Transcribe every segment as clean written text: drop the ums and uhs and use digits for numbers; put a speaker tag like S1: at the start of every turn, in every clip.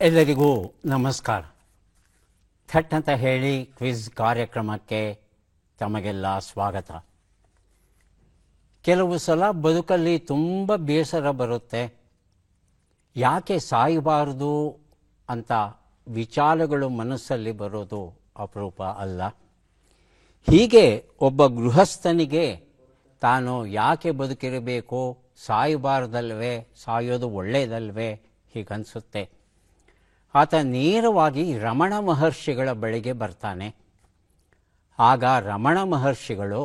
S1: ಎಲ್ಲರಿಗೂ ನಮಸ್ಕಾರ. ಥಟ್ ಅಂತ ಹೇಳಿ ಕ್ವಿಜ್ ಕಾರ್ಯಕ್ರಮಕ್ಕೆ ತಮಗೆಲ್ಲ ಸ್ವಾಗತ. ಕೆಲವು ಸಲ ಬದುಕಲ್ಲಿ ತುಂಬ ಬೇಸರ ಬರುತ್ತೆ. ಯಾಕೆ ಸಾಯಬಾರದು ಅಂತ ವಿಚಾರಗಳು ಮನಸ್ಸಲ್ಲಿ ಬರೋದು ಅಪರೂಪ ಅಲ್ಲ. ಹೀಗೆ ಒಬ್ಬ ಗೃಹಸ್ಥನಿಗೆ ತಾನು ಯಾಕೆ ಬದುಕಿರಬೇಕು, ಸಾಯಬಾರ್ದಲ್ವೇ, ಸಾಯೋದು ಒಳ್ಳೆಯದಲ್ವೇ ಹೀಗನ್ಸುತ್ತೆ. ಆತ ನೇರವಾಗಿ ರಮಣ ಮಹರ್ಷಿಗಳ ಬಳಿಗೆ ಬರ್ತಾನೆ. ಆಗ ರಮಣ ಮಹರ್ಷಿಗಳು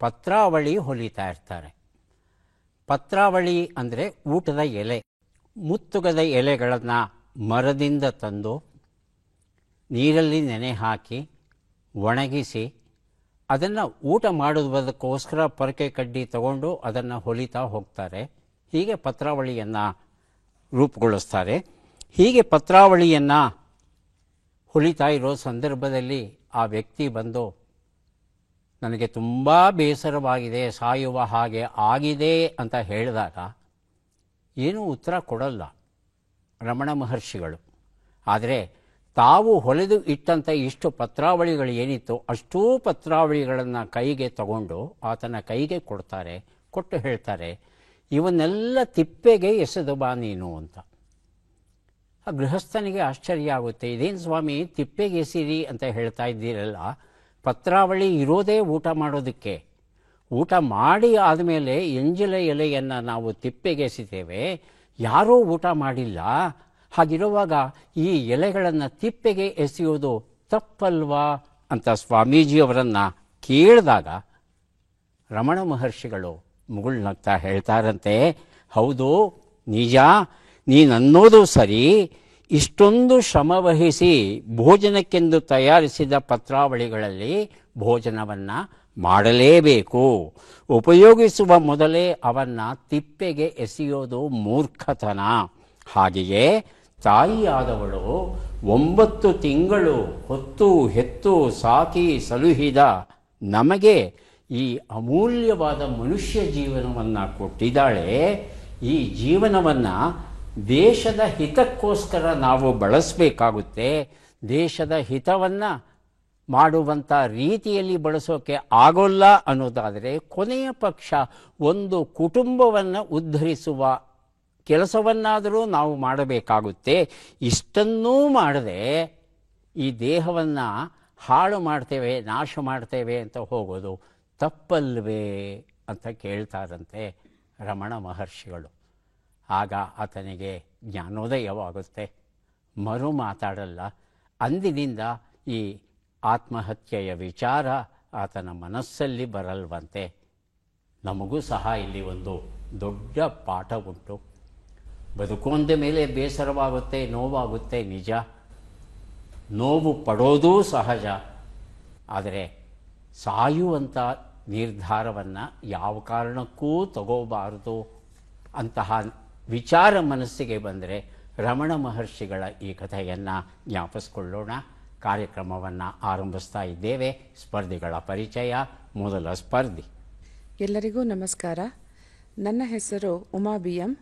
S1: ಪತ್ರಾವಳಿ ಹೊಲಿತಾ ಇರ್ತಾರೆ. ಪತ್ರಾವಳಿ ಅಂದರೆ ಊಟದ ಎಲೆ. ಮುತ್ತುಗದ ಎಲೆಗಳನ್ನು ಮರದಿಂದ ತಂದು ನೀರಲ್ಲಿ ನೆನೆ ಹಾಕಿ ಒಣಗಿಸಿ ಅದನ್ನು ಊಟ ಮಾಡುವುದಕ್ಕೋಸ್ಕರ ಪೊರಕೆ ಕಡ್ಡಿ ತಗೊಂಡು ಅದನ್ನು ಹೊಲಿತಾ ಹೋಗ್ತಾರೆ. ಹೀಗೆ ಪತ್ರಾವಳಿಯನ್ನು ರೂಪುಗೊಳಿಸ್ತಾರೆ. ಹೀಗೆ ಪತ್ರಾವಳಿಯನ್ನು ಹೊಲಿತಾ ಇರೋ ಸಂದರ್ಭದಲ್ಲಿ ಆ ವ್ಯಕ್ತಿ ಬಂದು ನನಗೆ ತುಂಬ ಬೇಸರವಾಗಿದೆ, ಸಾಯುವ ಹಾಗೆ ಆಗಿದೆ ಅಂತ ಹೇಳಿದಾಗ ಏನೂ ಉತ್ತರ ಕೊಡಲ್ಲ ರಮಣ ಮಹರ್ಷಿಗಳು. ಆದರೆ ತಾವು ಹೊಲೆದು ಇಟ್ಟಂಥ ಇಷ್ಟು ಪತ್ರಾವಳಿಗಳು ಏನಿತ್ತು ಅಷ್ಟೂ ಪತ್ರಾವಳಿಗಳನ್ನು ಕೈಗೆ ತಗೊಂಡು ಆತನ ಕೈಗೆ ಕೊಡ್ತಾರೆ. ಕೊಟ್ಟು ಹೇಳ್ತಾರೆ, ಇವನ್ನೆಲ್ಲ ತಿಪ್ಪೆಗೆ ಎಸೆದು ಬಾ ನೀನು ಅಂತ. ಆ ಗೃಹಸ್ಥನಿಗೆ ಆಶ್ಚರ್ಯ ಆಗುತ್ತೆ. ಇದೇನು ಸ್ವಾಮಿ ತಿಪ್ಪೆಗೆ ಎಸಿರಿ ಅಂತ ಹೇಳ್ತಾ ಇದ್ದೀರಲ್ಲ, ಪತ್ರಾವಳಿ ಇರೋದೇ ಊಟ ಮಾಡೋದಕ್ಕೆ. ಊಟ ಮಾಡಿ ಆದಮೇಲೆ ಎಂಜಲ ಎಲೆಯನ್ನು ನಾವು ತಿಪ್ಪೆಗೆ ಎಸಿತೇವೆ, ಯಾರೂ ಊಟ ಮಾಡಿಲ್ಲ. ಹಾಗಿರುವಾಗ ಈ ಎಲೆಗಳನ್ನು ತಿಪ್ಪೆಗೆ ಎಸೆಯೋದು ತಪ್ಪಲ್ವಾ ಅಂತ ಸ್ವಾಮೀಜಿಯವರನ್ನು ಕೇಳಿದಾಗ ರಮಣ ಮಹರ್ಷಿಗಳು ಮುಗುಳ್ನಗ್ತಾ ಹೇಳ್ತಾರಂತೆ, ಹೌದು ನಿಜ, ನೀನನ್ನೋದು ಸರಿ. ಇಷ್ಟೊಂದು ಶ್ರಮವಹಿಸಿ ಭೋಜನಕ್ಕೆಂದು ತಯಾರಿಸಿದ ಪತ್ರಾವಳಿಗಳಲ್ಲಿ ಭೋಜನವನ್ನು ಮಾಡಲೇಬೇಕು. ಉಪಯೋಗಿಸುವ ಮೊದಲೇ ಅವನ್ನು ತಿಪ್ಪೆಗೆ ಎಸೆಯೋದು ಮೂರ್ಖತನ. ಹಾಗೆಯೇ ತಾಯಿಯಾದವಳು 9 ತಿಂಗಳು ಹೊತ್ತು ಹೆತ್ತು ಸಾಕಿ ಸಲುಹಿದ ನಮಗೆ ಈ ಅಮೂಲ್ಯವಾದ ಮನುಷ್ಯ ಜೀವನವನ್ನು ಕೊಟ್ಟಿದ್ದಾಳೆ. ಈ ಜೀವನವನ್ನು ದೇಶದ ಹಿತಕ್ಕೋಸ್ಕರ ನಾವು ಬಳಸಬೇಕಾಗುತ್ತೆ. ದೇಶದ ಹಿತವನ್ನು ಮಾಡುವಂಥ ರೀತಿಯಲ್ಲಿ ಬಳಸೋಕೆ ಆಗೋಲ್ಲ ಅನ್ನೋದಾದರೆ ಕೊನೆಯ ಪಕ್ಷ ಒಂದು ಕುಟುಂಬವನ್ನು ಉದ್ಧರಿಸುವ ಕೆಲಸವನ್ನಾದರೂ ನಾವು ಮಾಡಬೇಕಾಗುತ್ತೆ. ಇಷ್ಟನ್ನೂ ಮಾಡದೆ ಈ ದೇಹವನ್ನು ಹಾಳು ಮಾಡ್ತೇವೆ, ನಾಶ ಮಾಡ್ತೇವೆ ಅಂತ ಹೋಗೋದು ತಪ್ಪಲ್ವೇ ಅಂತ ಕೇಳ್ತಾರಂತೆ ರಮಣ ಮಹರ್ಷಿಗಳು. ಆಗ ಆತನಿಗೆ ಜ್ಞಾನೋದಯವಾಗುತ್ತೆ. ಮರು ಮಾತಾಡಲ್ಲ. ಅಂದಿನಿಂದ ಈ ಆತ್ಮಹತ್ಯೆಯ ವಿಚಾರ ಆತನ ಮನಸ್ಸಲ್ಲಿ ಬರಲ್ವಂತೆ. ನಮಗೂ ಸಹ ಇಲ್ಲಿ ಒಂದು ದೊಡ್ಡ ಪಾಠ ಉಂಟು. ಬದುಕೊಂಡ ಮೇಲೆ ಬೇಸರವಾಗುತ್ತೆ, ನೋವಾಗುತ್ತೆ, ನಿಜ. ನೋವು ಪಡೋದೂ ಸಹಜ. ಆದರೆ ಸಾಯುವಂಥ ನಿರ್ಧಾರವನ್ನು ಯಾವ ಕಾರಣಕ್ಕೂ ತಗೋಬಾರದು ಅಂತಹ ವಿಚಾರ ಮನಸ್ಸಿಗೆ ಬಂದರೆ ರಮಣ ಮಹರ್ಷಿಗಳ ಈ ಕಥೆಯನ್ನು ಜ್ಞಾಪಿಸ್ಕೊಳ್ಳೋಣ. ಕಾರ್ಯಕ್ರಮವನ್ನು ಆರಂಭಿಸ್ತಾ ಇದ್ದೇವೆ. ಸ್ಪರ್ಧಿಗಳ ಪರಿಚಯ. ಮೊದಲ ಸ್ಪರ್ಧಿ.
S2: ಎಲ್ಲರಿಗೂ ನಮಸ್ಕಾರ. ನನ್ನ ಹೆಸರು ಉಮಾ BM.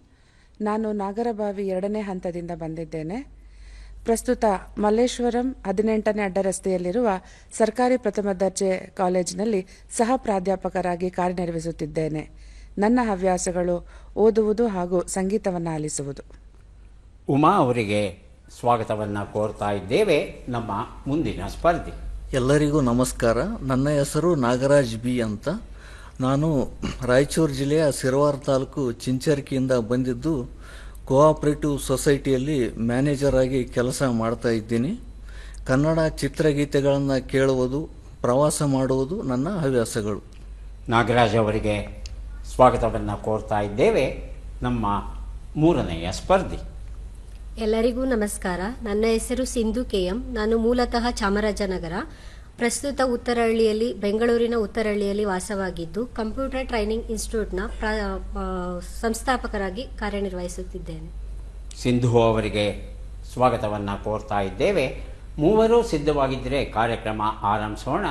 S2: ನಾನು ನಾಗರಬಾವಿ 2ನೇ ಹಂತದಿಂದ ಬಂದಿದ್ದೇನೆ. ಪ್ರಸ್ತುತ ಮಲ್ಲೇಶ್ವರಂ 18ನೇ ಅಡ್ಡರಸ್ತೆಯಲ್ಲಿರುವ ಸರ್ಕಾರಿ ಪ್ರಥಮ ದರ್ಜೆ ಕಾಲೇಜಿನಲ್ಲಿ ಸಹ ಪ್ರಾಧ್ಯಾಪಕರಾಗಿ ಕಾರ್ಯನಿರ್ವಹಿಸುತ್ತಿದ್ದೇನೆ. ನನ್ನ ಹವ್ಯಾಸಗಳು ಓದುವುದು ಹಾಗೂ ಸಂಗೀತವನ್ನು ಆಲಿಸುವುದು.
S1: ಉಮಾ ಅವರಿಗೆ ಸ್ವಾಗತವನ್ನು ಕೋರ್ತಾ ಇದ್ದೇವೆ. ನಮ್ಮ ಮುಂದಿನ ಸ್ಪರ್ಧಿ.
S3: ಎಲ್ಲರಿಗೂ ನಮಸ್ಕಾರ. ನನ್ನ ಹೆಸರು ನಾಗರಾಜ್ B ಅಂತ. ನಾನು ರಾಯಚೂರು ಜಿಲ್ಲೆಯ ಸಿರವಾರ ತಾಲೂಕು ಚಿಂಚರ್ಕಿಯಿಂದ ಬಂದಿದ್ದು ಕೋಆಪರೇಟಿವ್ ಸೊಸೈಟಿಯಲ್ಲಿ ಮ್ಯಾನೇಜರ್ ಆಗಿ ಕೆಲಸ ಮಾಡ್ತಾ ಇದ್ದೀನಿ. ಕನ್ನಡ ಚಿತ್ರಗೀತೆಗಳನ್ನು ಕೇಳುವುದು, ಪ್ರವಾಸ ಮಾಡುವುದು ನನ್ನ ಹವ್ಯಾಸಗಳು.
S1: ನಾಗರಾಜ್ ಅವರಿಗೆ ಸ್ವಾಗತವನ್ನು ಕೋರ್ತಾ ಇದ್ದೇವೆ. ನಮ್ಮ ಮೂರನೆಯ ಸ್ಪರ್ಧಿ.
S4: ಎಲ್ಲರಿಗೂ ನಮಸ್ಕಾರ. ನನ್ನ ಹೆಸರು ಸಿಂಧು KM. ನಾನು ಮೂಲತಃ ಚಾಮರಾಜನಗರ. ಪ್ರಸ್ತುತ ಉತ್ತರಹಳ್ಳಿಯಲ್ಲಿ, ಬೆಂಗಳೂರಿನ ಉತ್ತರಹಳ್ಳಿಯಲ್ಲಿ ವಾಸವಾಗಿದ್ದು ಕಂಪ್ಯೂಟರ್ ಟ್ರೈನಿಂಗ್ ಇನ್ಸ್ಟಿಟ್ಯೂಟ್ನ ಸಂಸ್ಥಾಪಕರಾಗಿ ಕಾರ್ಯನಿರ್ವಹಿಸುತ್ತಿದ್ದೇನೆ.
S1: ಸಿಂಧು ಅವರಿಗೆ ಸ್ವಾಗತವನ್ನು ಕೋರ್ತಾ ಇದ್ದೇವೆ. ಮೂವರು ಸಿದ್ಧವಾಗಿದ್ದರೆ ಕಾರ್ಯಕ್ರಮ ಆರಂಭಿಸೋಣ.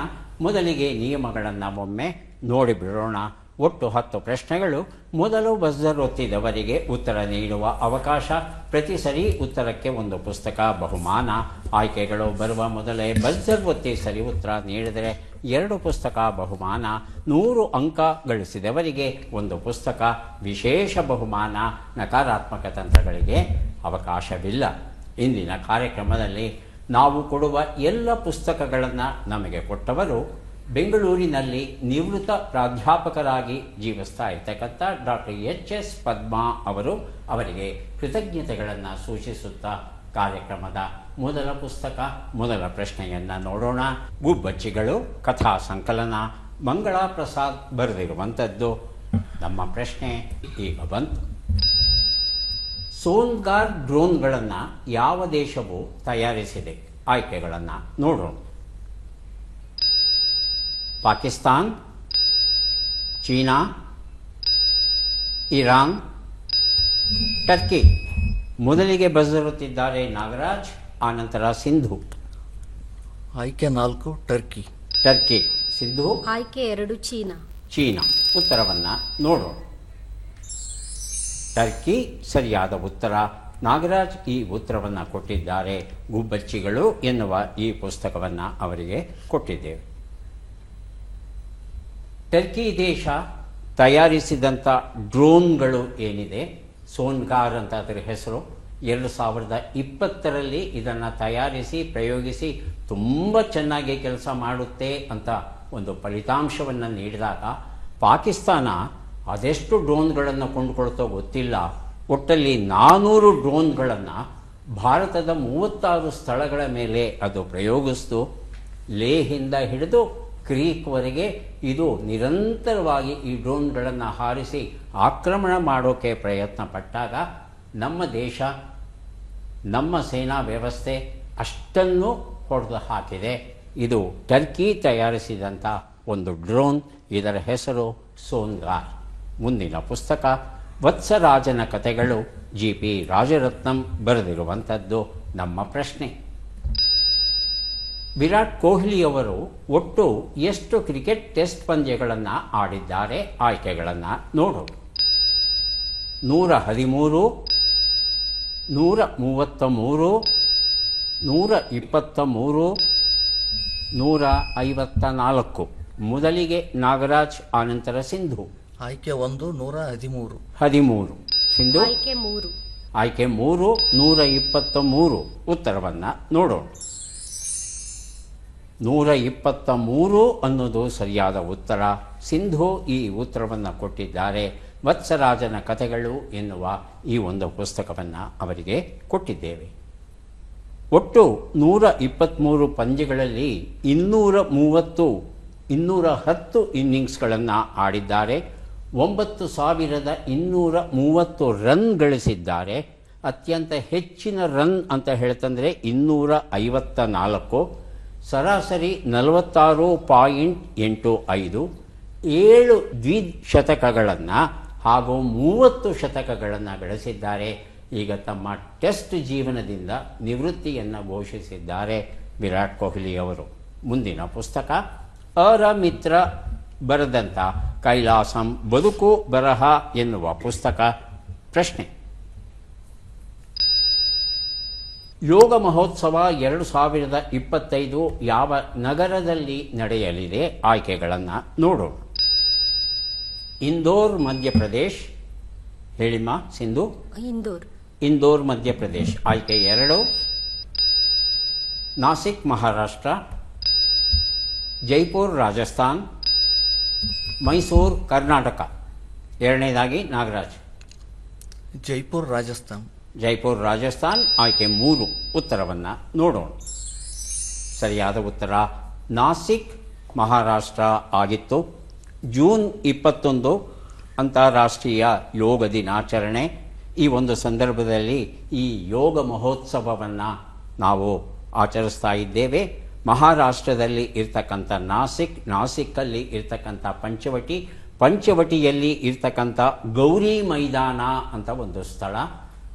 S1: ಮೊದಲಿಗೆ ನಿಯಮಗಳನ್ನು ಒಮ್ಮೆ ನೋಡಿಬಿಡೋಣ. ಒಟ್ಟು 10 ಪ್ರಶ್ನೆಗಳು. ಮೊದಲು ಬಜರ್ ಒತ್ತಿದವರಿಗೆ ಉತ್ತರ ನೀಡುವ ಅವಕಾಶ. ಪ್ರತಿ ಸರಿ ಉತ್ತರಕ್ಕೆ ಒಂದು ಪುಸ್ತಕ ಬಹುಮಾನ. ಆಯ್ಕೆಗಳು ಬರುವ ಮೊದಲೇ ಬಜರ್ ಒತ್ತಿ ಸರಿ ಉತ್ತರ ನೀಡಿದರೆ 2 ಪುಸ್ತಕ ಬಹುಮಾನ. 100 ಅಂಕ ಗಳಿಸಿದವರಿಗೆ ಒಂದು ಪುಸ್ತಕ ವಿಶೇಷ ಬಹುಮಾನ. ನಕಾರಾತ್ಮಕ ತಂತ್ರಗಳಿಗೆ ಅವಕಾಶವಿಲ್ಲ. ಇಂದಿನ ಕಾರ್ಯಕ್ರಮದಲ್ಲಿ ನಾವು ಕೊಡುವ ಎಲ್ಲ ಪುಸ್ತಕಗಳನ್ನು ನಮಗೆ ಕೊಟ್ಟವರು ಬೆಂಗಳೂರಿನಲ್ಲಿ ನಿವೃತ್ತ ಪ್ರಾಧ್ಯಾಪಕರಾಗಿ ಜೀವಿಸ್ತಾ ಇರ್ತಕ್ಕಂಥ ಡಾಕ್ಟರ್ ಎಚ್.ಎಸ್. ಪದ್ಮಾ ಅವರು. ಅವರಿಗೆ ಕೃತಜ್ಞತೆಗಳನ್ನು ಸೂಚಿಸುತ್ತಾ ಕಾರ್ಯಕ್ರಮದ ಮೊದಲ ಪುಸ್ತಕ, ಮೊದಲ ಪ್ರಶ್ನೆಯನ್ನು ನೋಡೋಣ. ಗುಬ್ಬಚ್ಚಿಗಳು ಕಥಾ ಸಂಕಲನ, ಮಂಗಳಾ ಪ್ರಸಾದ್ ಬರೆದಿರುವಂಥದ್ದು. ನಮ್ಮ ಪ್ರಶ್ನೆ ಈಗ ಬಂತು. ಸೋನ್ಗಾರ್ ಡ್ರೋನ್ಗಳನ್ನು ಯಾವ ದೇಶವು ತಯಾರಿಸಿದೆ? ಆಯ್ಕೆಗಳನ್ನು ನೋಡೋಣ. Pakistan, China, Iran, Turkey. ಮೊದಲಿಗೆ ಬಜರುತ್ತಿದ್ದಾರೆ ನಾಗರಾಜ್, ಆನಂತರ ಸಿಂಧು.
S3: ಆಯ್ಕೆ 4 ಟರ್ಕಿ.
S1: ಟರ್ಕಿ. ಸಿಂಧು.
S4: ಆಯ್ಕೆ 2 ಚೀನಾ.
S1: ಚೀನಾ. ಉತ್ತರವನ್ನು ನೋಡೋಣ. ಟರ್ಕಿ ಸರಿಯಾದ ಉತ್ತರ. ನಾಗರಾಜ್ ಈ ಉತ್ತರವನ್ನು ಕೊಟ್ಟಿದ್ದಾರೆ. ಗುಬ್ಬಚ್ಚಿಗಳು ಎನ್ನುವ ಈ ಪುಸ್ತಕವನ್ನು ಅವರಿಗೆ ಕೊಟ್ಟಿದ್ದೇವೆ. ಟರ್ಕಿ ದೇಶ ತಯಾರಿಸಿದಂಥ ಡ್ರೋನ್ಗಳು ಏನಿದೆ, ಸೋನ್ಗಾರ್ ಅಂತ ಅದರ ಹೆಸರು. 2020ರಲ್ಲಿ ಇದನ್ನು ತಯಾರಿಸಿ ಪ್ರಯೋಗಿಸಿ ತುಂಬ ಚೆನ್ನಾಗಿ ಕೆಲಸ ಮಾಡುತ್ತೆ ಅಂತ ಒಂದು ಫಲಿತಾಂಶವನ್ನು ನೀಡಿದಾಗ ಪಾಕಿಸ್ತಾನ ಅದೆಷ್ಟು ಡ್ರೋನ್ಗಳನ್ನು ಕೊಂಡುಕೊಳ್ತೋ ಗೊತ್ತಿಲ್ಲ, ಒಟ್ಟಲ್ಲಿ 400 ಡ್ರೋನ್ಗಳನ್ನು ಭಾರತದ 36 ಸ್ಥಳಗಳ ಮೇಲೆ ಅದು ಪ್ರಯೋಗಿಸ್ತು. ಲೇಹಿಂದ ಹಿಡಿದು ಕ್ರೀಕ್ವರೆಗೆ ಇದು ನಿರಂತರವಾಗಿ ಈ ಡ್ರೋನ್ಗಳನ್ನು ಹಾರಿಸಿ ಆಕ್ರಮಣ ಮಾಡೋಕ್ಕೆ ಪ್ರಯತ್ನ ಪಟ್ಟಾಗ ನಮ್ಮ ದೇಶ, ನಮ್ಮ ಸೇನಾ ವ್ಯವಸ್ಥೆ ಅಷ್ಟನ್ನು ಹೊಡೆದು ಹಾಕಿದೆ. ಇದು ಟರ್ಕಿ ತಯಾರಿಸಿದಂಥ ಒಂದು ಡ್ರೋನ್. ಇದರ ಹೆಸರು ಸೋನ್ಗಾರ್. ಮುಂದಿನ ಪುಸ್ತಕ ವತ್ಸರಾಜನ ಕಥೆಗಳು, G.P. ರಾಜರತ್ನಂ ಬರೆದಿರುವಂಥದ್ದು. ನಮ್ಮ ಪ್ರಶ್ನೆ: ವಿರಾಟ್ ಕೊಹ್ಲಿಯವರು ಒಟ್ಟು ಎಷ್ಟು ಕ್ರಿಕೆಟ್ ಟೆಸ್ಟ್ ಪಂದ್ಯಗಳನ್ನು ಆಡಿದ್ದಾರೆ? ಆಯ್ಕೆಗಳನ್ನು ನೋಡು. 113, 133, 123, 154. ಮೊದಲಿಗೆ ನಾಗರಾಜ್, ಆನಂತರ ಸಿಂಧು.
S3: ಆಯ್ಕೆ 1 113.
S1: 13. ಸಿಂಧು.
S4: ಆಯ್ಕೆ 3.
S1: ಆಯ್ಕೆ 3 123. ಉತ್ತರವನ್ನು ನೋಡೋಣ. 123 ಅನ್ನೋದು ಸರಿಯಾದ ಉತ್ತರ. ಸಿಂಧು ಈ ಉತ್ತರವನ್ನು ಕೊಟ್ಟಿದ್ದಾರೆ. ವತ್ಸರಾಜನ ಕಥೆಗಳು ಎನ್ನುವ ಈ ಒಂದು ಪುಸ್ತಕವನ್ನು ಅವರಿಗೆ ಕೊಟ್ಟಿದ್ದೇವೆ. ಒಟ್ಟು 123 ಪಂದ್ಯಗಳಲ್ಲಿ 210 ಇನ್ನಿಂಗ್ಸ್ಗಳನ್ನು ಆಡಿದ್ದಾರೆ. 9230 ರನ್ ಗಳಿಸಿದ್ದಾರೆ. ಅತ್ಯಂತ ಹೆಚ್ಚಿನ ರನ್ ಅಂತ ಹೇಳ್ತಂದರೆ 254. ಸರಾಸರಿ 46.85. 7 ದ್ವಿಶತಕಗಳನ್ನು ಹಾಗೂ 30 ಶತಕಗಳನ್ನು ಗಳಿಸಿದ್ದಾರೆ. ಈಗ ತಮ್ಮ ಟೆಸ್ಟ್ ಜೀವನದಿಂದ ನಿವೃತ್ತಿಯನ್ನು ಘೋಷಿಸಿದ್ದಾರೆ ವಿರಾಟ್ ಕೊಹ್ಲಿಯವರು. ಮುಂದಿನ ಪುಸ್ತಕ ಅರಮಿತ್ರ ಬರೆದಂಥ ಕೈಲಾಸಂ ಬದುಕು ಬರಹ ಎನ್ನುವ ಪುಸ್ತಕ. ಪ್ರಶ್ನೆ: ಯೋಗ ಮಹೋತ್ಸವ 2025 ಯಾವ ನಗರದಲ್ಲಿ ನಡೆಯಲಿದೆ? ಆಯ್ಕೆಗಳನ್ನು ನೋಡೋಣ. ಇಂದೋರ್, ಮಧ್ಯಪ್ರದೇಶ್. ಹೇಳಿಮ್ಮ ಸಿಂಧು. ಇಂದೋರ್ ಮಧ್ಯಪ್ರದೇಶ್. ಆಯ್ಕೆ 2. ನಾಸಿಕ್ ಮಹಾರಾಷ್ಟ್ರ, ಜೈಪುರ್ ರಾಜಸ್ಥಾನ್, ಮೈಸೂರು ಕರ್ನಾಟಕ. ಎರಡನೇದಾಗಿ ನಾಗರಾಜ್.
S3: ಜೈಪುರ್ ರಾಜಸ್ಥಾನ್.
S1: ಜೈಪುರ್ ರಾಜಸ್ಥಾನ್. ಆಯ್ಕೆ 3. ಉತ್ತರವನ್ನು ನೋಡೋಣ. ಸರಿಯಾದ ಉತ್ತರ ನಾಸಿಕ್ ಮಹಾರಾಷ್ಟ್ರ ಆಗಿತ್ತು. ಜೂನ್ 21 ಅಂತಾರಾಷ್ಟ್ರೀಯ ಯೋಗ ದಿನಾಚರಣೆ. ಈ ಒಂದು ಸಂದರ್ಭದಲ್ಲಿ ಈ ಯೋಗ ಮಹೋತ್ಸವವನ್ನು ನಾವು ಆಚರಿಸ್ತಾ ಇದ್ದೇವೆ. ಮಹಾರಾಷ್ಟ್ರದಲ್ಲಿ ಇರ್ತಕ್ಕಂಥ ನಾಸಿಕ್ಕಲ್ಲಿ ಇರ್ತಕ್ಕಂಥ ಪಂಚವಟಿಯಲ್ಲಿ ಇರ್ತಕ್ಕಂಥ ಗೌರಿ ಮೈದಾನ ಅಂತ ಒಂದು ಸ್ಥಳ,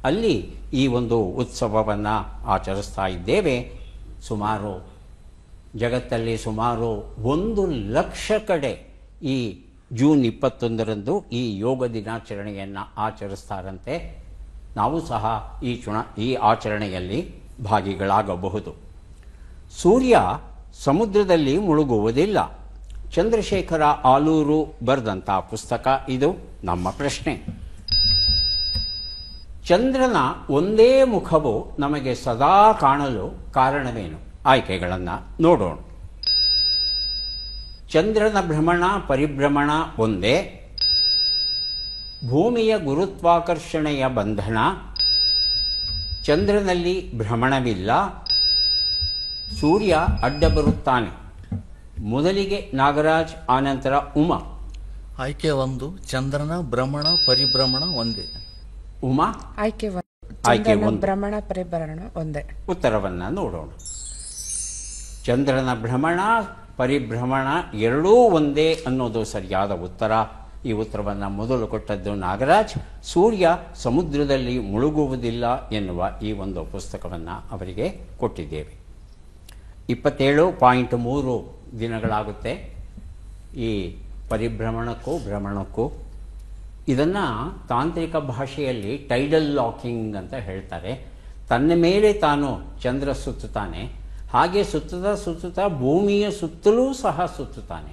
S1: ಅಲ್ಲಿ ಈ ಒಂದು ಉತ್ಸವವನ್ನು ಆಚರಿಸ್ತಾ ಇದ್ದೇವೆ. ಜಗತ್ತಲ್ಲಿ ಸುಮಾರು 1 ಲಕ್ಷ ಕಡೆ ಈ ಜೂನ್ 21ರಂದು ಈ ಯೋಗ ದಿನಾಚರಣೆಯನ್ನು ಆಚರಿಸ್ತಾರಂತೆ. ನಾವು ಸಹ ಈ ಆಚರಣೆಯಲ್ಲಿ ಭಾಗಿಗಳಾಗಬಹುದು. ಸೂರ್ಯ ಸಮುದ್ರದಲ್ಲಿ ಮುಳುಗುವುದಿಲ್ಲ. ಚಂದ್ರಶೇಖರ ಆಲೂರು ಬರೆದಂಥ ಪುಸ್ತಕ ಇದು. ನಮ್ಮ ಪ್ರಶ್ನೆ: ಚಂದ್ರನ ಒಂದೇ ಮುಖವು ನಮಗೆ ಸದಾ ಕಾಣಲು ಕಾರಣವೇನು? ಆಯ್ಕೆಗಳನ್ನು ನೋಡೋಣ. ಚಂದ್ರನ ಭ್ರಮಣ ಪರಿಭ್ರಮಣ ಒಂದೇ, ಭೂಮಿಯ ಗುರುತ್ವಾಕರ್ಷಣೆಯ ಬಂಧನ, ಚಂದ್ರನಲ್ಲಿ ಭ್ರಮಣವಿಲ್ಲ, ಸೂರ್ಯ ಅಡ್ಡ ಬರುತ್ತಾನೆ. ಮೊದಲಿಗೆ ನಾಗರಾಜ್, ಆನಂತರ ಉಮಾ.
S3: ಆಯ್ಕೆ 1 ಚಂದ್ರನ ಭ್ರಮಣ ಪರಿಭ್ರಮಣ ಒಂದೇ.
S1: ಉಮಾ
S2: ಆಯ್ಕೆ
S1: ಆಯ್ಕೆ 1
S2: ಭ್ರಮಣ ಪರಿಭ್ರಮಣ ಒಂದೇ.
S1: ಉತ್ತರವನ್ನು ನೋಡೋಣ. ಚಂದ್ರನ ಭ್ರಮಣ ಪರಿಭ್ರಮಣ ಎರಡೂ ಒಂದೇ ಅನ್ನೋದು ಸರಿಯಾದ ಉತ್ತರ. ಈ ಉತ್ತರವನ್ನು ಮೊದಲು ಕೊಟ್ಟದ್ದು ನಾಗರಾಜ್. ಸೂರ್ಯ ಸಮುದ್ರದಲ್ಲಿ ಮುಳುಗುವುದಿಲ್ಲ ಎನ್ನುವ ಈ ಒಂದು ಪುಸ್ತಕವನ್ನು ಅವರಿಗೆ ಕೊಟ್ಟಿದ್ದೇವೆ. 27.3 ದಿನಗಳಾಗುತ್ತೆ ಈ ಪರಿಭ್ರಮಣಕ್ಕೂ ಭ್ರಮಣಕ್ಕೂ. ಇದನ್ನು ತಾಂತ್ರಿಕ ಭಾಷೆಯಲ್ಲಿ ಟೈಡಲ್ ಲಾಕಿಂಗ್ ಅಂತ ಹೇಳ್ತಾರೆ. ತನ್ನ ಮೇಲೆ ತಾನು ಚಂದ್ರ ಸುತ್ತುತ್ತಾನೆ, ಹಾಗೆ ಸುತ್ತುತ್ತಾ ಭೂಮಿಯ ಸುತ್ತಲೂ ಸಹ ಸುತ್ತುತ್ತಾನೆ.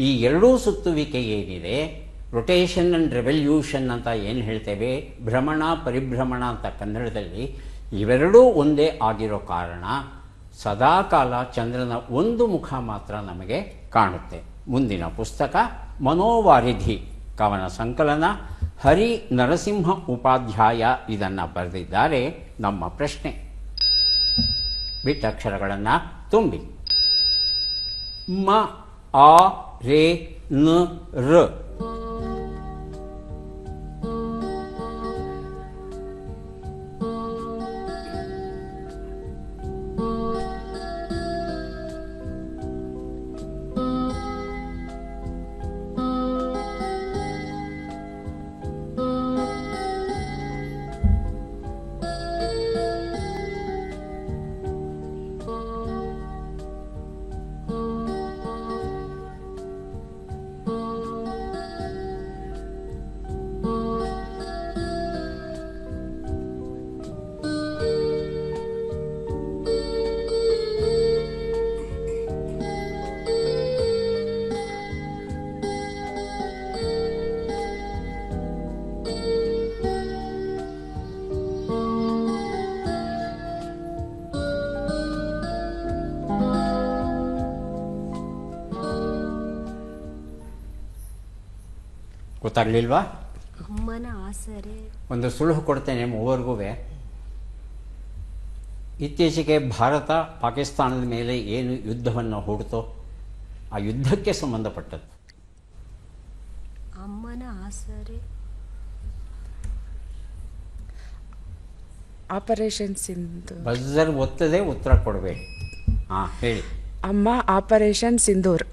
S1: ಈ ಎರಡೂ ಸುತ್ತುವಿಕೆ ಏನಿದೆ, ರೊಟೇಷನ್ ಆ್ಯಂಡ್ ರೆವಲ್ಯೂಷನ್ ಅಂತ ಏನು ಹೇಳ್ತೇವೆ, ಭ್ರಮಣ ಪರಿಭ್ರಮಣ ಅಂತ ಕನ್ನಡದಲ್ಲಿ, ಇವೆರಡೂ ಒಂದೇ ಆಗಿರೋ ಕಾರಣ ಸದಾಕಾಲ ಚಂದ್ರನ ಒಂದು ಮುಖ ಮಾತ್ರ ನಮಗೆ ಕಾಣುತ್ತೆ. ಮುಂದಿನ ಪುಸ್ತಕ ಮನೋವಾರಿಧಿ ಕವನ ಸಂಕಲನ, ಹರಿ ನರಸಿಂಹ ಉಪಾಧ್ಯಾಯ ಇದನ್ನು ಬರೆದಿದ್ದಾರೆ. ನಮ್ಮ ಪ್ರಶ್ನೆ: ಬಿಟ್ಟಕ್ಷರಗಳನ್ನು ತುಂಬಿ. ಮ ಆ ರೇ ನ ರ. ಗೊತ್ತಾಗ್ಲಿಲ್ವಾ?
S4: ಅಮ್ಮನ ಆಸರೆ.
S1: ಒಂದು ಸುಳುಹು ಕೊಡ್ತೇನೆ ಮೂವರಿಗೂ. ಇತ್ತೀಚೆಗೆ ಭಾರತ ಪಾಕಿಸ್ತಾನದ ಮೇಲೆ ಏನು ಯುದ್ಧವನ್ನು ಹೂಡಿತೋ ಆ ಯುದ್ಧಕ್ಕೆ ಸಂಬಂಧಪಟ್ಟದ್ದು.
S4: ಅಮ್ಮನ ಆಸರೆ.
S2: ಆಪರೇಷನ್ ಸಿಂಧೂರ್.
S1: ಬಜರ್ ಒತ್ತದೇ ಉತ್ತರ ಕೊಡಬೇಕು. ಹೇಳಿ.
S2: ಅಮ್ಮ ಆಪರೇಷನ್ ಸಿಂಧೂರ್.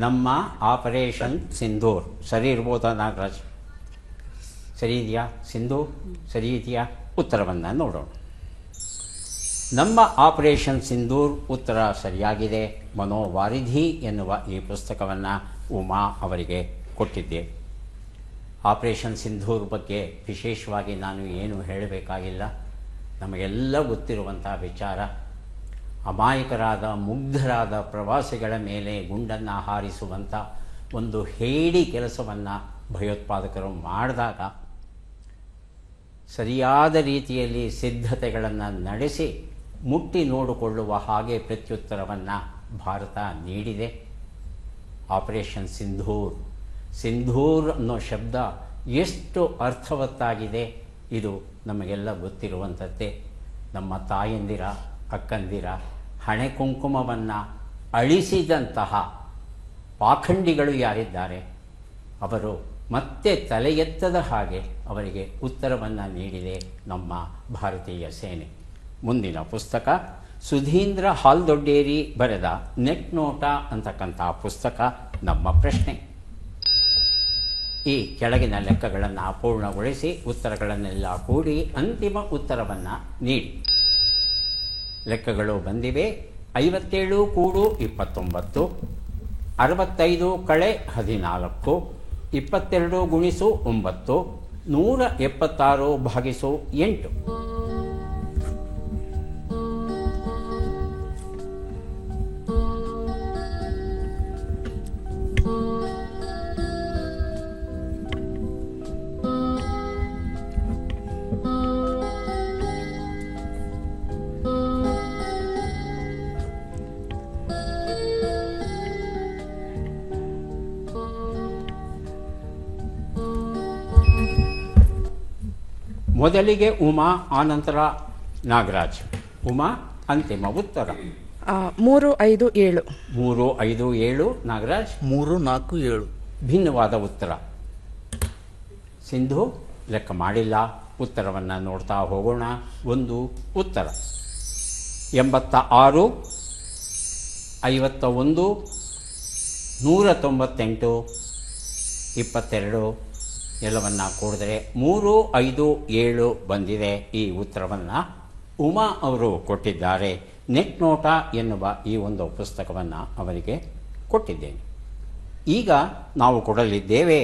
S1: ನಮ್ಮ ಆಪರೇಷನ್ ಸಿಂಧೂರ್. ಸರಿ ಇರ್ಬೋದಾ ನಾಗರಾಜ್? ಸರಿ ಇದೆಯಾ? ಸಿಂಧೂರ್ ಸರಿ ಇದೆಯಾ? ಉತ್ತರವನ್ನು ನೋಡೋಣ. ನಮ್ಮ ಆಪರೇಷನ್ ಸಿಂಧೂರ್ ಉತ್ತರ ಸರಿಯಾಗಿದೆ. ಮನೋವಾರಿಧಿ ಎನ್ನುವ ಈ ಪುಸ್ತಕವನ್ನು ಉಮಾ ಅವರಿಗೆ ಕೊಟ್ಟಿದ್ದೆ. ಆಪರೇಷನ್ ಸಿಂಧೂರ್ ಬಗ್ಗೆ ವಿಶೇಷವಾಗಿ ನಾನು ಏನು ಹೇಳಬೇಕಾಗಿಲ್ಲ, ನಮಗೆಲ್ಲ ಗೊತ್ತಿರುವಂಥ ವಿಚಾರ. ಅಮಾಯಕರಾದ ಮುಗ್ಧರಾದ ಪ್ರವಾಸಿಗಳ ಮೇಲೆ ಗುಂಡನ್ನು ಹಾರಿಸುವಂಥ ಒಂದು ಹೇಡಿ ಕೆಲಸವನ್ನು ಭಯೋತ್ಪಾದಕರು ಮಾಡಿದಾಗ ಸರಿಯಾದ ರೀತಿಯಲ್ಲಿ ಸಿದ್ಧತೆಗಳನ್ನು ನಡೆಸಿ ಮುಟ್ಟಿ ನೋಡಿಕೊಳ್ಳುವ ಹಾಗೆ ಪ್ರತ್ಯುತ್ತರವನ್ನು ಭಾರತ ನೀಡಿದೆ. ಆಪರೇಷನ್ ಸಿಂಧೂರ್. ಸಿಂಧೂರ್ ಅನ್ನೋ ಶಬ್ದ ಎಷ್ಟು ಅರ್ಥವತ್ತಾಗಿದೆ ಇದು ನಮಗೆಲ್ಲ ಗೊತ್ತಿರುವಂಥದ್ದೇ. ನಮ್ಮ ತಾಯಂದಿರ ಅಕ್ಕಂದಿರ ಹಣೆ ಕುಂಕುಮವನ್ನು ಅಳಿಸಿದಂತಹ ಪಾಖಂಡಿಗಳು ಯಾರಿದ್ದಾರೆ ಅವರು ಮತ್ತೆ ತಲೆ ಎತ್ತದ ಹಾಗೆ ಅವರಿಗೆ ಉತ್ತರವನ್ನು ನೀಡಿದೆ ನಮ್ಮ ಭಾರತೀಯ ಸೇನೆ. ಮುಂದಿನ ಪುಸ್ತಕ ಸುಧೀಂದ್ರ ಹಾಲ್ದೊಡ್ಡೇರಿ ಬರೆದ ನೆಟ್ ನೋಟ ಅಂತಕ್ಕಂಥ ಪುಸ್ತಕ. ನಮ್ಮ ಪ್ರಶ್ನೆ: ಈ ಕೆಳಗಿನ ಲೆಕ್ಕಗಳನ್ನು ಪೂರ್ಣಗೊಳಿಸಿ ಉತ್ತರಗಳನ್ನೆಲ್ಲ ಕೂಡಿ ಅಂತಿಮ ಉತ್ತರವನ್ನು ನೀಡಿ. ಲೆಕ್ಕಗಳು ಬಂದಿವೆ. 57 - 29, 65 - 14, 22 ಗುಣಿಸು 9 176 ಭಾಗಿಸು 8. ಮೊದಲಿಗೆ ಉಮಾ, ಆನಂತರ ನಾಗರಾಜ್. ಉಮಾ, ಅಂತಿಮ ಉತ್ತರ
S2: 3, 5, 7.
S1: 3, 5, 7. ನಾಗರಾಜ್
S3: 3, 4, 7.
S1: ಭಿನ್ನವಾದ ಉತ್ತರ. ಸಿಂಧು ಲೆಕ್ಕ ಮಾಡಿಲ್ಲ. ಉತ್ತರವನ್ನು ನೋಡ್ತಾ ಹೋಗೋಣ. ಒಂದು ಉತ್ತರ 86, 51, 198, 22 ಎಲ್ಲವನ್ನ ಕೂಡಿದರೆ 3, 5, 7 ಬಂದಿದೆ. ಈ ಉತ್ತರವನ್ನು ಉಮಾ ಅವರು ಕೊಟ್ಟಿದ್ದಾರೆ. ನೆಟ್ ನೋಟ ಎನ್ನುವ ಈ ಒಂದು ಪುಸ್ತಕವನ್ನು ಅವರಿಗೆ ಕೊಟ್ಟಿದ್ದೇನೆ. ಈಗ ನಾವು ಕೊಡಲಿದ್ದೇವೆ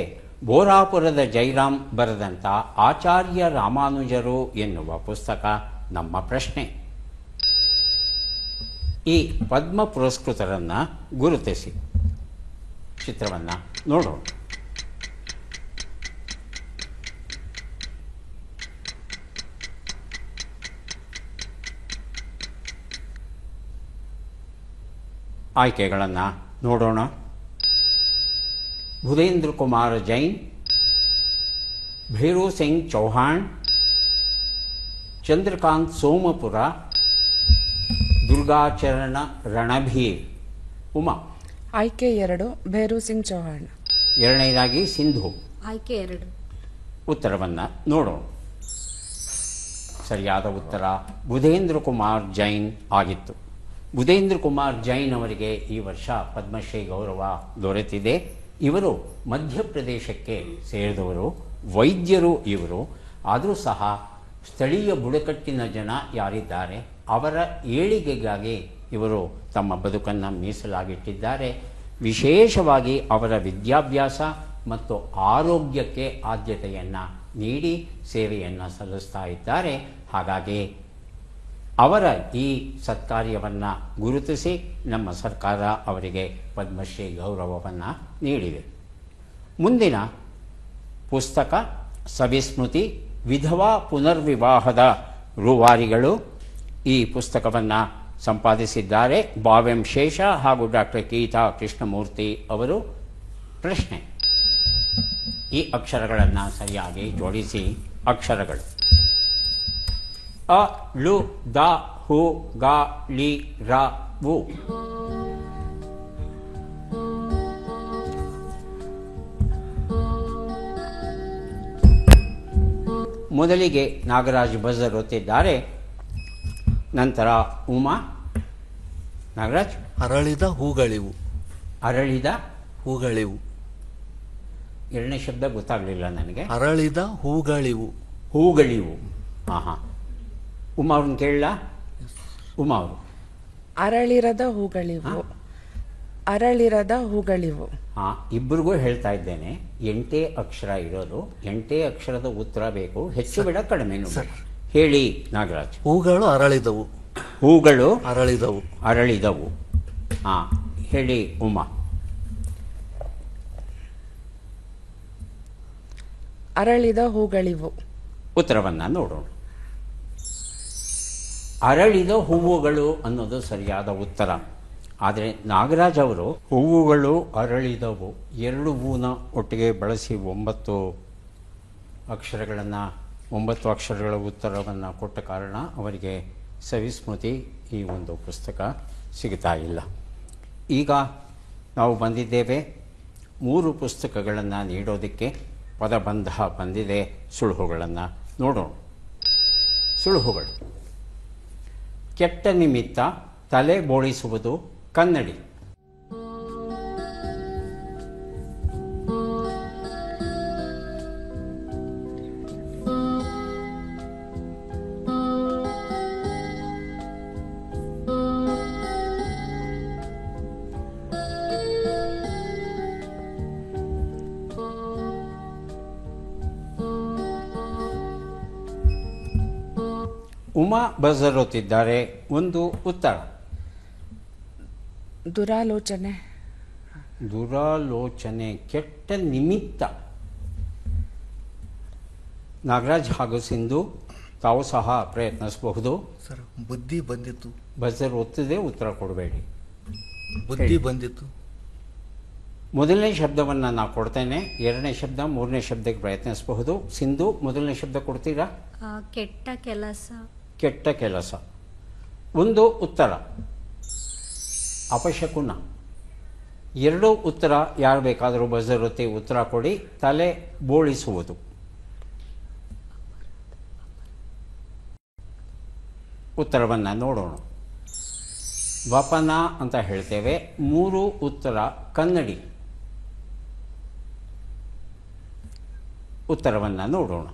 S1: ಬೋರಾಪುರದ ಜೈರಾಮ್ ಬರೆದಂಥ ಆಚಾರ್ಯ ರಾಮಾನುಜರು ಎನ್ನುವ ಪುಸ್ತಕ. ನಮ್ಮ ಪ್ರಶ್ನೆ, ಈ ಪದ್ಮ ಪುರಸ್ಕೃತರನ್ನು ಗುರುತಿಸಿ. ಚಿತ್ರವನ್ನು ನೋಡೋಣ. ಆಯ್ಕೆಗಳನ್ನು ನೋಡೋಣ. ಭುದೇಂದ್ರ ಕುಮಾರ್ ಜೈನ್, ಭೈರೂ ಸಿಂಗ್ ಚೌಹಾಣ್, ಚಂದ್ರಕಾಂತ್ ಸೋಮಪುರ, ದುರ್ಗಾಚರಣ ರಣಭೀರ್. ಉಮಾ
S2: ಆಯ್ಕೆ 2, ಭೈರೂ ಸಿಂಗ್ ಚೌಹಾಣ್.
S1: ಎರಡನೇದಾಗಿ ಸಿಂಧು.
S4: ಆಯ್ಕೆ 2.
S1: ಉತ್ತರವನ್ನು ನೋಡೋಣ. ಸರಿಯಾದ ಉತ್ತರ ಭುದೇಂದ್ರ ಕುಮಾರ್ ಜೈನ್ ಆಗಿತ್ತು. ಭುದೇಂದ್ರ ಕುಮಾರ್ ಜೈನ್ ಅವರಿಗೆ ಈ ವರ್ಷ ಪದ್ಮಶ್ರೀ ಗೌರವ ದೊರೆತಿದೆ. ಇವರು ಮಧ್ಯಪ್ರದೇಶಕ್ಕೆ ಸೇರಿದವರು, ವೈದ್ಯರು ಇವರು. ಆದರೂ ಸಹ ಸ್ಥಳೀಯ ಬುಡಕಟ್ಟಿನ ಜನ ಯಾರಿದ್ದಾರೆ ಅವರ ಏಳಿಗೆಗಾಗಿ ಇವರು ತಮ್ಮ ಬದುಕನ್ನು ಮೀಸಲಾಗಿಟ್ಟಿದ್ದಾರೆ. ವಿಶೇಷವಾಗಿ ಅವರ ವಿದ್ಯಾಭ್ಯಾಸ ಮತ್ತು ಆರೋಗ್ಯಕ್ಕೆ ಆದ್ಯತೆಯನ್ನು ನೀಡಿ ಸೇವೆಯನ್ನು ಸಲ್ಲಿಸ್ತಾ ಇದ್ದಾರೆ. ಹಾಗಾಗಿ ಅವರ ಈ ಸತ್ಕಾರ್ಯವನ್ನು ಗುರುತಿಸಿ ನಮ್ಮ ಸರ್ಕಾರ ಅವರಿಗೆ ಪದ್ಮಶ್ರೀ ಗೌರವವನ್ನು ನೀಡಿದೆ. ಮುಂದಿನ ಪುಸ್ತಕ ಸವಿಸ್ಮೃತಿ, ವಿಧವಾ ಪುನರ್ವಿವಾಹದ ರೂವಾರಿಗಳು. ಈ ಪುಸ್ತಕವನ್ನು ಸಂಪಾದಿಸಿದ್ದಾರೆ ಬಾವೆಂ ಶೇಷ ಹಾಗೂ ಡಾಕ್ಟರ್ ಗೀತಾ ಕೃಷ್ಣಮೂರ್ತಿ ಅವರು. ಪ್ರಶ್ನೆ, ಈ ಅಕ್ಷರಗಳನ್ನು ಸರಿಯಾಗಿ ಜೋಡಿಸಿ. ಅಕ್ಷರಗಳು ಅ, ಲು, ದ, ಹು, ಗ, ಲಿ, ರ, ವು. ಮೊದಲಿಗೆ ನಾಗರಾಜ್ ಬಜರ್ ಒತ್ತಿದ್ದಾರೆ. ನಂತರ ಉಮಾ. ನಾಗರಾಜ್.
S3: ಅರಳಿದ ಹೂಗಳಿವು.
S1: ಅರಳಿದ
S3: ಹೂಗಳಿವು.
S1: ಎರಡನೇ ಶಬ್ದ ಗೊತ್ತಾಗಲಿಲ್ಲ ನನಗೆ.
S3: ಅರಳಿದ ಹೂಗಳಿವು.
S1: ಹೂಗಳಿವು. ಹಾಂ ಹಾಂ. ಉಮಾ ಅವ್ರನ್ನ ಕೇಳಲ್ಲ. ಉಮಾ ಅವರು.
S2: ಅರಳಿರದ ಹೂಗಳಿವು. ಅರಳಿರದ ಹೂಗಳಿವು.
S1: ಹಾಂ, ಇಬ್ಬರಿಗೂ ಹೇಳ್ತಾ ಇದ್ದೇನೆ. 8 ಅಕ್ಷರ ಇರೋದು. 8 ಅಕ್ಷರದ ಉತ್ತರ ಬೇಕು. ಹೆಚ್ಚು ಬೇಡ, ಕಡಿಮೆನೂ ಬೇಡ. ಹೇಳಿ ನಾಗರಾಜ್.
S3: ಹೂಗಳು ಅರಳಿದವು.
S1: ಹೂಗಳು
S3: ಅರಳಿದವು.
S1: ಅರಳಿದವು. ಹಾಂ, ಹೇಳಿ ಉಮಾ.
S2: ಅರಳಿದ ಹೂಗಳಿವು.
S1: ಉತ್ತರವನ್ನು ನೋಡೋಣ. ಅರಳಿದ ಹೂವುಗಳು ಅನ್ನೋದು ಸರಿಯಾದ ಉತ್ತರ. ಆದರೆ ನಾಗರಾಜ್ ಅವರು ಹೂವುಗಳು ಅರಳಿದವು 2 ಹೂನ ಒಟ್ಟಿಗೆ ಬಳಸಿ 9 ಅಕ್ಷರಗಳ ಉತ್ತರವನ್ನು ಕೊಟ್ಟ ಕಾರಣ ಅವರಿಗೆ ಸವಿಸ್ಮೃತಿ ಈ ಒಂದು ಪುಸ್ತಕ ಸಿಗ್ತಾ ಇಲ್ಲ. ಈಗ ನಾವು ಬಂದಿದ್ದೇವೆ 3 ಪುಸ್ತಕಗಳನ್ನು ನೀಡೋದಕ್ಕೆ. ಪದಬಂಧ ಬಂದಿದೆ. ಸುಳುಹುಗಳನ್ನು ನೋಡೋಣ. ಸುಳುಹುಗಳು: ಕೆಟ್ಟ ನಿಮಿತ್ತ, ತಲೆ ಬೋಳಿಸುವುದು, ಕನ್ನಡಿ. ಉಮಾ ಬಜರ್ ಒತ್ತಿದ್ದಾರೆ. ಒಂದು ಉತ್ತರ.
S2: ದುರಾಲೋಚನೆ.
S1: ದುರಾಲೋಚನೆ, ಕೆಟ್ಟ ನಿಮಿತ್ತ. ನಾಗರಾಜ್ ಹಾಗೂ ಸಿಂಧು ತಾವು ಸಹ ಪ್ರಯತ್ನಿಸಬಹುದು.
S3: ಸರ್, ಬುದ್ಧಿ ಬಂದಿತ್ತು.
S1: ಬಜರ್ ಒತ್ತಿದೆ, ಉತ್ತರ ಕೊಡಬೇಡಿ.
S3: ಬುದ್ಧಿ ಬಂದಿತ್ತು.
S1: ಮೊದಲನೇ ಶಬ್ದವನ್ನು ನಾನು ಕೊಡ್ತೇನೆ, ಎರಡನೇ ಶಬ್ದ ಮೂರನೇ ಶಬ್ದಕ್ಕೆ ಪ್ರಯತ್ನಿಸಬಹುದು. ಸಿಂಧು, ಮೊದಲನೇ ಶಬ್ದ ಕೊಡ್ತೀರಾ?
S4: ಕೆಟ್ಟ ಕೆಲಸ.
S1: ಕೆಟ್ಟ ಕೆಲಸ. ಒಂದು ಉತ್ತರ. ಅಪಶಕುನ. ಎರಡೂ ಉತ್ತರ. ಯಾರು ಬೇಕಾದರೂ ಬಜರ್ ಒತ್ತಿ ಉತ್ತರ ಕೊಡಿ. ತಲೆ ಬೋಳಿಸುವುದು. ಉತ್ತರವನ್ನು ನೋಡೋಣ. ವಪನ ಅಂತ ಹೇಳ್ತೇವೆ. ಮೂರು ಉತ್ತರ. ಕನ್ನಡಿ. ಉತ್ತರವನ್ನು ನೋಡೋಣ.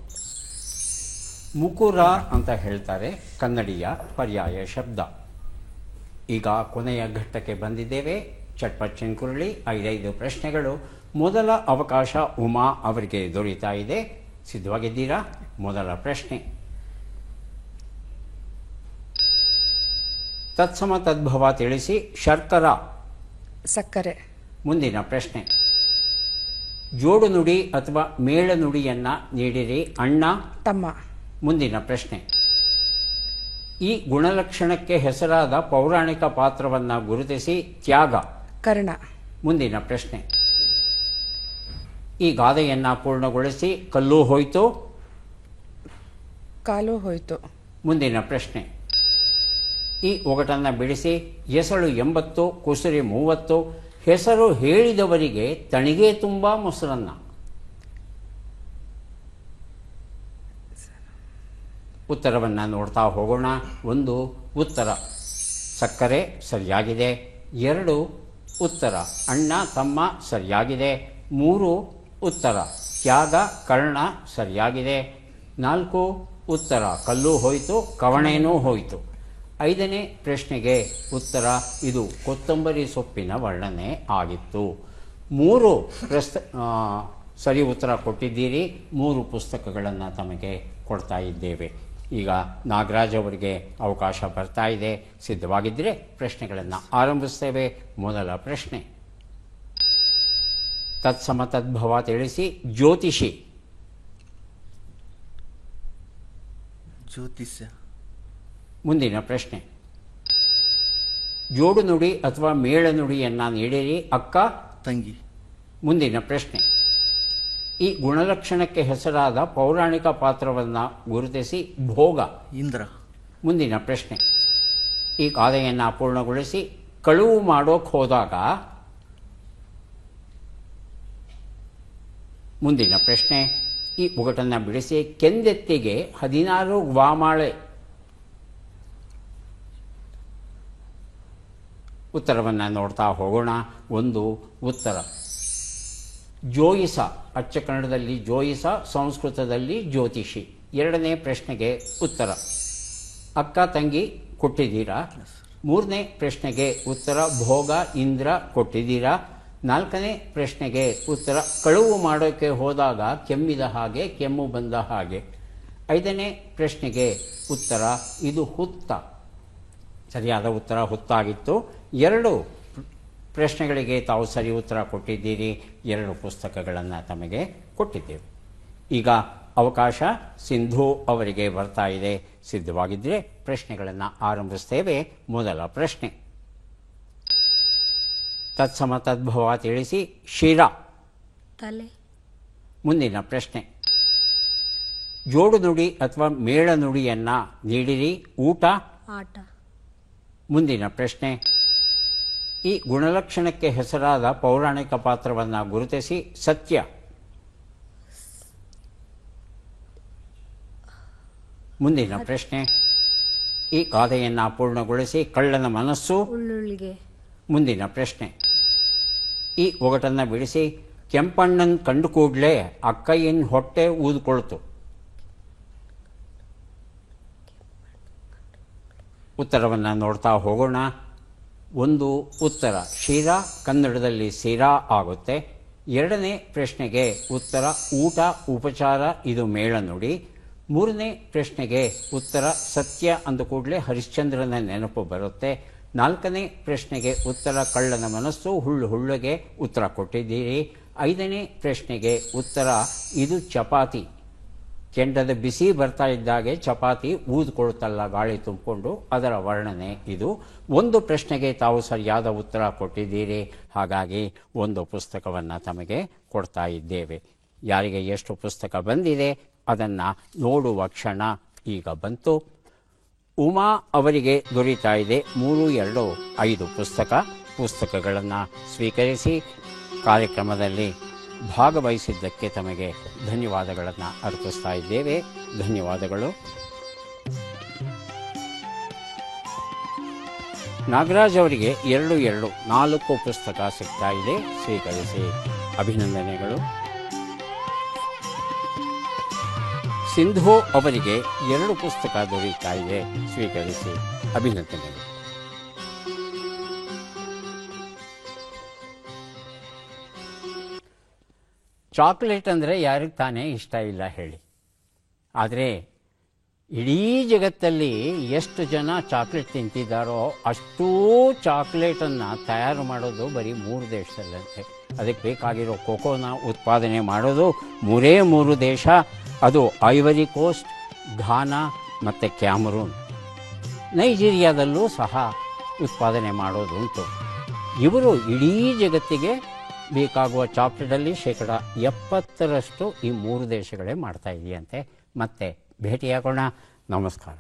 S1: ಮುಕುರ ಅಂತ ಹೇಳ್ತಾರೆ, ಕನ್ನಡಿಯ ಪರ್ಯಾಯ ಶಬ್ದ. ಈಗ ಕೊನೆಯ ಘಟ್ಟಕ್ಕೆ ಬಂದಿದ್ದೇವೆ. ಚಟ್ಪಟ್ ಚಿನ್ಕುರುಳಿ. 5 ಪ್ರಶ್ನೆಗಳು. ಮೊದಲ ಅವಕಾಶ ಉಮಾ ಅವರಿಗೆ ದೊರೀತಾ ಇದೆ. ಸಿದ್ಧವಾಗಿದ್ದೀರಾ? ಮೊದಲ ಪ್ರಶ್ನೆ. ತತ್ಸಮ ತದ್ಭವ ತಿಳಿಸಿ. ಶರ್ಕರ.
S2: ಸಕ್ಕರೆ.
S1: ಮುಂದಿನ ಪ್ರಶ್ನೆ. ಜೋಡು ನುಡಿ ಅಥವಾ ಮೇಳ ನುಡಿಯನ್ನ ನೀಡಿರಿ. ಅಣ್ಣ.
S2: ತಮ್ಮ.
S1: ಮುಂದಿನ ಪ್ರಶ್ನೆ. ಈ ಗುಣಲಕ್ಷಣಕ್ಕೆ ಹೆಸರಾದ ಪೌರಾಣಿಕ ಪಾತ್ರವನ್ನು ಗುರುತಿಸಿ. ತ್ಯಾಗ.
S2: ಕರ್ಣ.
S1: ಮುಂದಿನ ಪ್ರಶ್ನೆ. ಈ ಗಾದೆಯನ್ನು ಪೂರ್ಣಗೊಳಿಸಿ. ಕಲ್ಲು ಹೋಯ್ತು.
S2: ಕಾಲು ಹೋಯ್ತು.
S1: ಮುಂದಿನ ಪ್ರಶ್ನೆ. ಈ ಒಗಟನ್ನು ಬಿಡಿಸಿ. ಎಸಳು 80, ಕುಸುರಿ 30. ಹೆಸರು ಹೇಳಿದವರಿಗೆ ತಣಿಗೆ ತುಂಬ ಮೊಸರನ್ನ. ಉತ್ತರವನ್ನು ನೋಡ್ತಾ ಹೋಗೋಣ. ಒಂದು ಉತ್ತರ. ಸಕ್ಕರೆ ಸರಿಯಾಗಿದೆ. 2 ಉತ್ತರ. ಅಣ್ಣ ತಮ್ಮ ಸರಿಯಾಗಿದೆ. 3 ಉತ್ತರ. ತ್ಯಾಗ ಕರ್ಣ ಸರಿಯಾಗಿದೆ. 4 ಉತ್ತರ. ಕಲ್ಲು ಹೋಯಿತು, ಕವಣೇನೂ ಹೋಯಿತು. 5ನೇ ಪ್ರಶ್ನೆಗೆ ಉತ್ತರ. ಇದು ಕೊತ್ತಂಬರಿ ಸೊಪ್ಪಿನ ವರ್ಣನೆ ಆಗಿತ್ತು. 3 ಸರಿ ಉತ್ತರ ಕೊಟ್ಟಿದ್ದೀರಿ. 3 ಪುಸ್ತಕಗಳನ್ನು ತಮಗೆ ಕೊಡ್ತಾ ಇದ್ದೇವೆ. ಈಗ ನಾಗರಾಜ್ ಅವರಿಗೆ ಅವಕಾಶ ಬರ್ತಾ ಇದೆ. ಸಿದ್ಧವಾಗಿದ್ದರೆ ಪ್ರಶ್ನೆಗಳನ್ನು ಆರಂಭಿಸ್ತೇವೆ. ಮೊದಲ ಪ್ರಶ್ನೆ. ತತ್ಸಮ ತದ್ಭವ ತಿಳಿಸಿ. ಜ್ಯೋತಿಷಿ.
S3: ಜ್ಯೋತಿಷ್ಯ.
S1: ಮುಂದಿನ ಪ್ರಶ್ನೆ. ಜೋಡು ನುಡಿ ಅಥವಾ ಮೇಳ ನುಡಿಯನ್ನು ನೀಡಿರಿ. ಅಕ್ಕ.
S3: ತಂಗಿ.
S1: ಮುಂದಿನ ಪ್ರಶ್ನೆ. ಈ ಗುಣಲಕ್ಷಣಕ್ಕೆ ಹೆಸರಾದ ಪೌರಾಣಿಕ ಪಾತ್ರವನ್ನು ಗುರುತಿಸಿ. ಭೋಗ.
S3: ಇಂದ್ರ.
S1: ಮುಂದಿನ ಪ್ರಶ್ನೆ. ಈ ಗಾದೆಯನ್ನು ಪೂರ್ಣಗೊಳಿಸಿ. ಕಳುವು ಮಾಡೋಕೆ ಹೋದಾಗ. ಮುಂದಿನ ಪ್ರಶ್ನೆ. ಈ ಒಗಟನ್ನು ಬಿಡಿಸಿ. ಕೆಂದೆತ್ತಿಗೆ 16 ಗ್ವಾಮಾಳೆ. ಉತ್ತರವನ್ನು ನೋಡ್ತಾ ಹೋಗೋಣ. ಒಂದು ಉತ್ತರ. ಜೋಯಿಸ. ಅಚ್ಚ ಕನ್ನಡದಲ್ಲಿ ಜೋಯಿಸ, ಸಂಸ್ಕೃತದಲ್ಲಿ ಜ್ಯೋತಿಷಿ. 2ನೇ ಪ್ರಶ್ನೆಗೆ ಉತ್ತರ. ಅಕ್ಕ ತಂಗಿ ಕೊಟ್ಟಿದ್ದೀರಾ. 3ನೇ ಪ್ರಶ್ನೆಗೆ ಉತ್ತರ. ಭೋಗ ಇಂದ್ರ ಕೊಟ್ಟಿದ್ದೀರಾ. 4ನೇ ಪ್ರಶ್ನೆಗೆ ಉತ್ತರ. ಕಳುವು ಮಾಡೋಕ್ಕೆ ಹೋದಾಗ ಕೆಮ್ಮಿದ ಹಾಗೆ, ಕೆಮ್ಮು ಬಂದ ಹಾಗೆ. 5ನೇ ಪ್ರಶ್ನೆಗೆ ಉತ್ತರ. ಇದು ಹುತ್ತ. ಸರಿಯಾದ ಉತ್ತರ ಹುತ್ತಾಗಿತ್ತು. 2 ಪ್ರಶ್ನೆಗಳಿಗೆ ತಾವು ಸರಿ ಉತ್ತರ ಕೊಟ್ಟಿದ್ದೀರಿ. 2 ಪುಸ್ತಕಗಳನ್ನು ತಮಗೆ ಕೊಟ್ಟಿದ್ದೇವೆ. ಈಗ ಅವಕಾಶ ಸಿಂಧು ಅವರಿಗೆ ಬರ್ತಾ ಇದೆ. ಸಿದ್ಧವಾಗಿದ್ದರೆ ಪ್ರಶ್ನೆಗಳನ್ನು ಆರಂಭಿಸ್ತೇವೆ. ಮೊದಲ ಪ್ರಶ್ನೆ. ತತ್ಸಮ ತದ್ಭವ ತಿಳಿಸಿ. ಶಿರ.
S4: ತಲೆ.
S1: ಮುಂದಿನ ಪ್ರಶ್ನೆ. ಜೋಡು ನುಡಿ ಅಥವಾ ಮೇಳ ನುಡಿಯನ್ನು ನೀಡಿರಿ. ಊಟ.
S4: ಆಟ.
S1: ಮುಂದಿನ ಪ್ರಶ್ನೆ. ಈ ಗುಣಲಕ್ಷಣಕ್ಕೆ ಹೆಸರಾದ ಪೌರಾಣಿಕ ಪಾತ್ರವನ್ನು ಗುರುತಿಸಿ. ಸತ್ಯ. ಮುಂದಿನ ಪ್ರಶ್ನೆ. ಈ ಗಾದೆಯನ್ನು ಪೂರ್ಣಗೊಳಿಸಿ. ಕಳ್ಳನ ಮನಸ್ಸು.
S4: ಉಳ್ಳುಳ್ಳಿಗೆ.
S1: ಮುಂದಿನ ಪ್ರಶ್ನೆ. ಈ ಒಗಟನ್ನು ಬಿಡಿಸಿ. ಕೆಂಪಣ್ಣನ ಕಂಡು ಕೂಡಲೇ ಅಕ್ಕಯ್ಯನ ಹೊಟ್ಟೆ ಊದ್ಕೊಳ್ತು. ಉತ್ತರವನ್ನು ನೋಡ್ತಾ ಹೋಗೋಣ. ಒಂದು ಉತ್ತರ. ಶಿರಾ ಕನ್ನಡದಲ್ಲಿ ಸಿರಾ ಆಗುತ್ತೆ. 2ನೇ ಪ್ರಶ್ನೆಗೆ ಉತ್ತರ. ಊಟ ಉಪಚಾರ ಇದು ಮೇಳ ನುಡಿ. ಮೂರನೇ ಪ್ರಶ್ನೆಗೆ ಉತ್ತರ ಸತ್ಯ ಅಂದ ಕೂಡಲೇ ಹರಿಶ್ಚಂದ್ರನ ನೆನಪು ಬರುತ್ತೆ. ನಾಲ್ಕನೇ ಪ್ರಶ್ನೆಗೆ ಉತ್ತರ ಕಳ್ಳನ ಮನಸ್ಸು, ಹುಳ್ಳು ಹುಳ್ಳುಗೆ ಉತ್ತರ ಕೊಟ್ಟಿದ್ದೀರಿ. ಐದನೇ ಪ್ರಶ್ನೆಗೆ ಉತ್ತರ ಇದು ಚಪಾತಿ, ಕೆಂಡದ ಬಿಸಿ ಬರ್ತಾ ಇದ್ದಾಗೆ ಚಪಾತಿ ಊದ್ಕೊಳ್ತಲ್ಲ ಗಾಳಿ ತುಂಬಿಕೊಂಡು, ಅದರ ವರ್ಣನೆ ಇದು. ಒಂದು ಪ್ರಶ್ನೆಗೆ ತಾವು ಸರಿಯಾದ ಉತ್ತರ ಕೊಟ್ಟಿದ್ದೀರಿ, ಹಾಗಾಗಿ ಒಂದು ಪುಸ್ತಕವನ್ನು ತಮಗೆ ಕೊಡ್ತಾ ಇದ್ದೇವೆ. ಯಾರಿಗೆ ಎಷ್ಟು ಪುಸ್ತಕ ಬಂದಿದೆ ಅದನ್ನು ನೋಡುವ ಕ್ಷಣ ಈಗ ಬಂತು. ಉಮಾ ಅವರಿಗೆ ದೊರೀತಾ ಇದೆ 3, 2, 5 ಪುಸ್ತಕಗಳನ್ನು ಸ್ವೀಕರಿಸಿ ಕಾರ್ಯಕ್ರಮದಲ್ಲಿ ಭಾಗವಹಿಸಿದ್ದಕ್ಕೆ ತಮಗೆ ಧನ್ಯವಾದಗಳನ್ನು ಅರ್ಪಿಸ್ತಾ ಇದ್ದೇವೆ. ಧನ್ಯವಾದಗಳು. ನಾಗರಾಜ್ ಅವರಿಗೆ 2, 4 ಪುಸ್ತಕ ಸಿಗ್ತಾ ಇದೆ, ಸ್ವೀಕರಿಸಿ. ಅಭಿನಂದನೆಗಳು. ಸಿಂಧು ಅವರಿಗೆ 2 ಪುಸ್ತಕ ದೊರೀತಾ ಇದೆ, ಸ್ವೀಕರಿಸಿ. ಅಭಿನಂದನೆಗಳು. ಚಾಕ್ಲೇಟ್ ಅಂದರೆ ಯಾರಿಗೆ ತಾನೇ ಇಷ್ಟ ಇಲ್ಲ ಹೇಳಿ. ಆದರೆ ಇಡೀ ಜಗತ್ತಲ್ಲಿ ಎಷ್ಟು ಜನ ಚಾಕ್ಲೇಟ್ ತಿಂತಿದ್ದಾರೋ ಅಷ್ಟೂ ಚಾಕ್ಲೇಟನ್ನು ತಯಾರು ಮಾಡೋದು ಬರೀ 3 ದೇಶದಲ್ಲಂತೆ. ಅದಕ್ಕೆ ಬೇಕಾಗಿರೋ ಕೊಕೋನ ಉತ್ಪಾದನೆ ಮಾಡೋದು 3 ದೇಶ. ಅದು ಐವರಿ ಕೋಸ್ಟ್, ಘಾನಾ ಮತ್ತು ಕ್ಯಾಮರೂನ್. ನೈಜೀರಿಯಾದಲ್ಲೂ ಸಹ ಉತ್ಪಾದನೆ ಮಾಡೋದುಂಟು. ಇವರು ಇಡೀ ಜಗತ್ತಿಗೆ ಬೇಕಾಗುವ ಚಾಕ್ಲೇಟಲ್ಲಿ 70% ಈ 3 ದೇಶಗಳೇ ಮಾಡ್ತಾ ಇದೆಯಂತೆ. ಮತ್ತೆ ಭೇಟಿಯಾಗೋಣ. ನಮಸ್ಕಾರ.